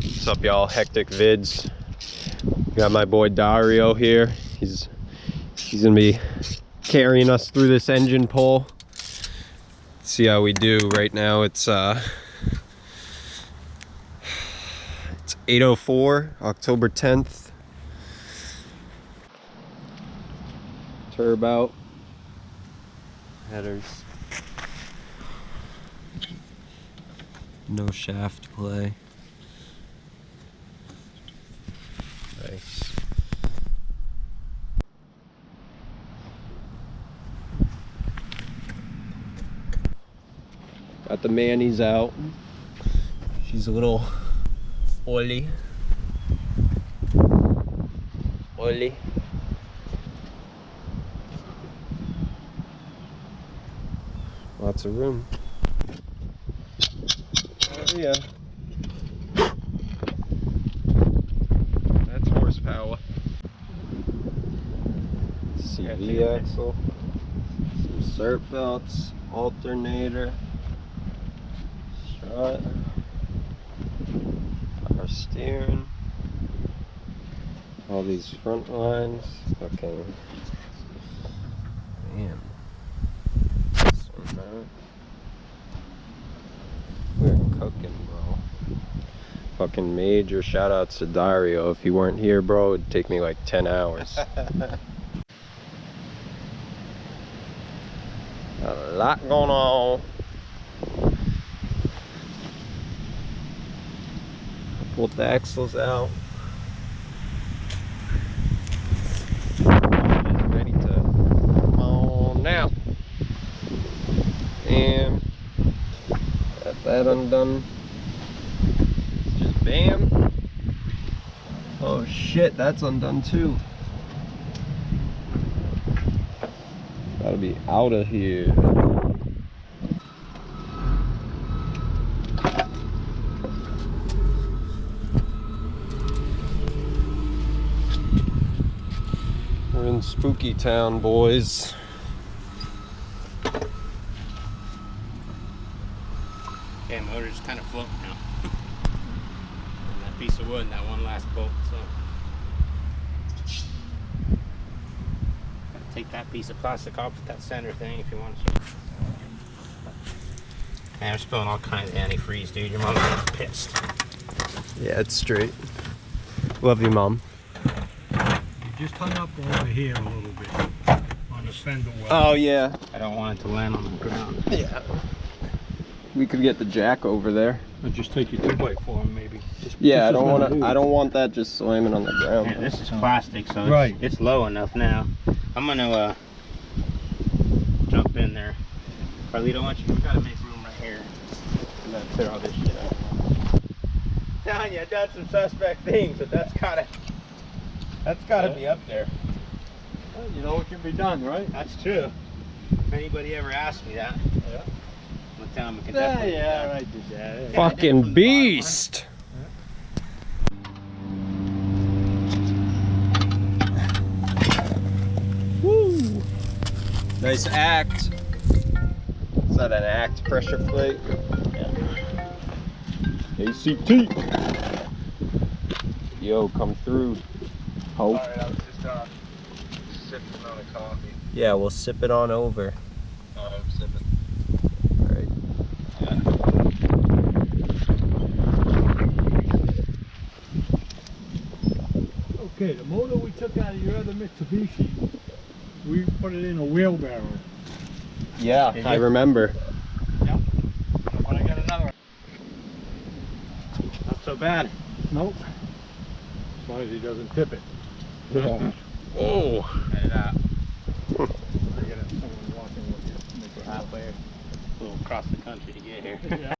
What's up, y'all? Hectic Vids. Got my boy Dario here. He's gonna be carrying us through this engine pull. Let's see how we do right now. It's 8:04, October 10th. Turb out. Headers. No shaft play. Nice. Got the Manny's out. She's a little oily. Oily. Lots of room. Oh yeah. That's horsepower. CV axle. Some cert belts. Alternator. Strut. Power steering. All these front lines. Okay. Man. We're cooking, bro. Fucking major shout outs to Dario. If he weren't here, bro, it'd take me like 10 hours. A lot going on. Pulled the axles out. Ready to come on now. And got that undone. Just bam. Oh shit, that's undone too. Gotta be out of here. We're in Spooky Town, boys. Okay, motor's kind of floating now. And that piece of wood and that one last bolt, so gotta take that piece of plastic off with that center thing if you want to. Man, I'm spilling all kinds of antifreeze, dude. Your mom's gonna be pissed. Yeah, it's straight. Love you, Mom. You just hung up over here a little bit on the fender well. Oh yeah. I don't want it to land on the ground. Yeah. We could get the jack over there. I'll just take your 2x4 maybe. Yeah, I don't want that just slamming on the ground. Yeah, this is plastic, so Right. it's low enough now. I'm gonna jump in there. Carlito, why don't you gotta make room right here. I'm gonna clear all this shit out. Telling you, I've done some suspect things, but that's gotta be up there. Well, you know what can be done, right? That's true. If anybody ever asks me that, Yeah. I'm gonna tell them we can definitely do that. I did that. Yeah, I did Fucking from the beast. Woo. Nice act. Is that an act pressure plate? Yeah. ACT. Yo, come through. Hope. Alright, I was just sipping on a coffee. Yeah, we'll sip it on over. Oh, I'm sipping. Alright. Okay, the motor we took out of your other Mitsubishi, we put it in a wheelbarrow. Yeah, I remember. Yep. But I got another one. Not so bad. Nope. As long as he doesn't tip it. Yeah. Oh. Cut it out. I gotta have someone walking with you. Make it Halfway. A little across the country to get here. Yeah.